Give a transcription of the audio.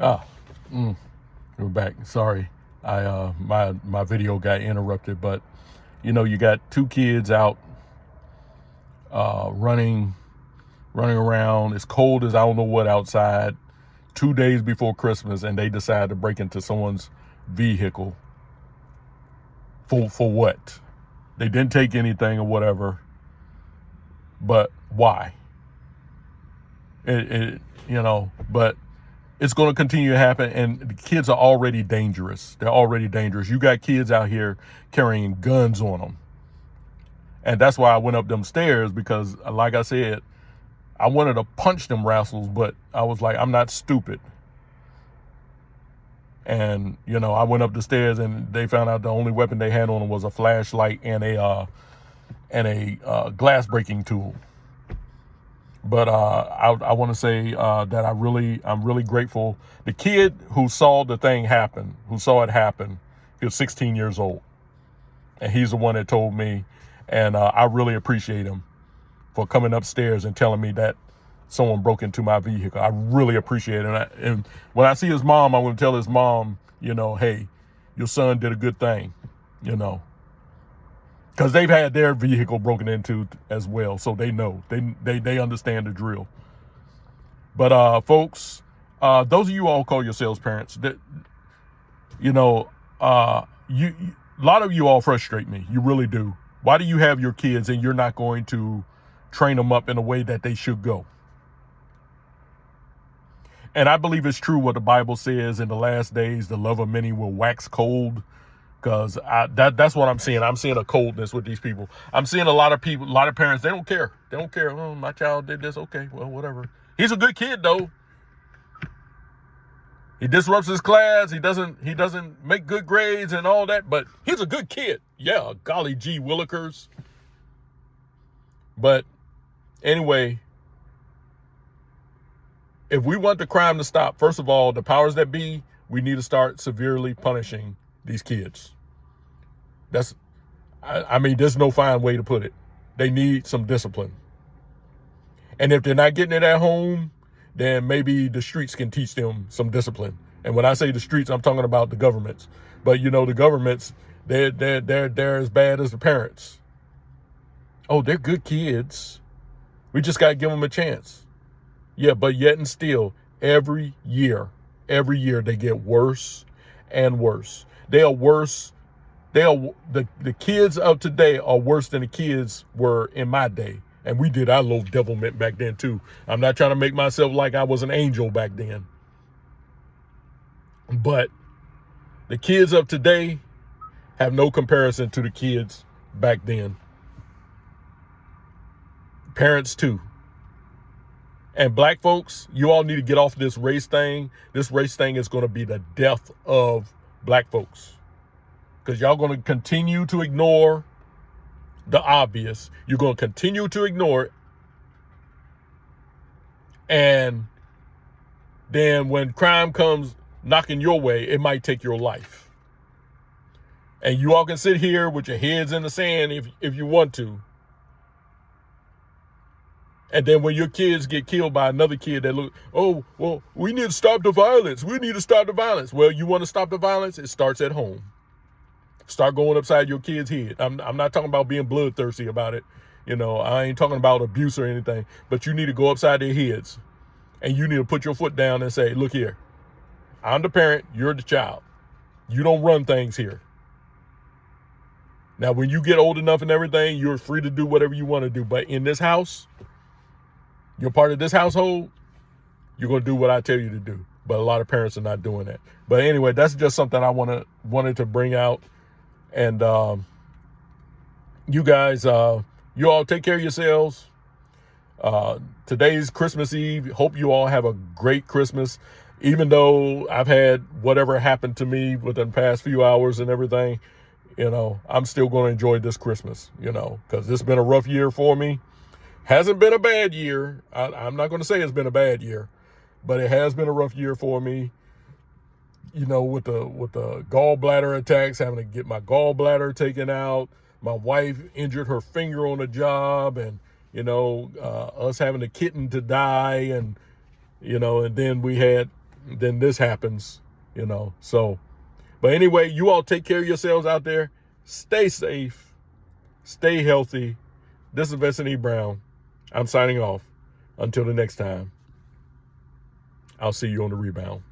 Ah, we're back. Sorry, my video got interrupted, but you got two kids out running around. It's cold as I don't know what outside. 2 days before Christmas, and they decide to break into someone's vehicle for what? They didn't take anything or whatever, but why? But it's going to continue to happen, and the kids are already dangerous. They're already dangerous. You got kids out here carrying guns on them. And that's why I went up them stairs, because like I said, I wanted to punch them rascals, but I was like, I'm not stupid. And, I went up the stairs and they found out the only weapon they had on them was a flashlight and a glass breaking tool. But I want to say that I'm really grateful. The kid who saw the thing happen, he was 16 years old. And he's the one that told me. And I really appreciate him for coming upstairs and telling me that someone broke into my vehicle. I really appreciate it. And when I see his mom, I'm going to tell his mom, hey, your son did a good thing, because they've had their vehicle broken into as well. So they know, they understand the drill. But folks, those of you all call yourselves parents, that, a lot of you all frustrate me. You really do. Why do you have your kids and you're not going to train them up in a way that they should go? And I believe it's true what the Bible says, in the last days, the love of many will wax cold, because that's what I'm seeing. I'm seeing a coldness with these people. I'm seeing a lot of parents, they don't care. They don't care. Oh, my child did this. Okay, well, whatever. He's a good kid, though. He disrupts his class. He doesn't make good grades and all that, but he's a good kid. Yeah, golly gee willikers. But anyway, if we want the crime to stop, first of all, the powers that be, we need to start severely punishing these kids. There's no fine way to put it. They need some discipline. And if they're not getting it at home, then maybe the streets can teach them some discipline. And when I say the streets, I'm talking about the governments. But the governments, they're as bad as the parents. Oh, they're good kids. We just got to give them a chance. Yeah, but yet and still, every year they get worse and worse. They are worse. The kids of today are worse than the kids were in my day. And we did our little devilment back then too. I'm not trying to make myself like I was an angel back then. But the kids of today have no comparison to the kids back then. Parents too. And black folks, you all need to get off this race thing. This race thing is going to be the death of black folks, because y'all going to continue to ignore the obvious. You're going to continue to ignore it. And then when crime comes knocking your way, it might take your life. And you all can sit here with your heads in the sand if you want to. And then when your kids get killed by another kid that look, oh, well, we need to stop the violence. We need to stop the violence. Well, you want to stop the violence? It starts at home. Start going upside your kid's head. I'm not talking about being bloodthirsty about it. I ain't talking about abuse or anything, but you need to go upside their heads, and you need to put your foot down and say, look here, I'm the parent, you're the child. You don't run things here. Now, when you get old enough and everything, you're free to do whatever you want to do. But in this house, you're part of this household, you're going to do what I tell you to do. But a lot of parents are not doing that. But anyway, that's just something I wanted to bring out. And you guys, you all take care of yourselves. Today's Christmas Eve. Hope you all have a great Christmas. Even though I've had whatever happened to me within the past few hours and everything, I'm still going to enjoy this Christmas, because it's been a rough year for me. Hasn't been a bad year. I'm not going to say it's been a bad year, but it has been a rough year for me. With the gallbladder attacks, having to get my gallbladder taken out. My wife injured her finger on a job, and us having a kitten to die, and and then we had then this happens, So, but anyway, you all take care of yourselves out there. Stay safe. Stay healthy. This is Vincent E. Brown. I'm signing off. Until the next time, I'll see you on the rebound.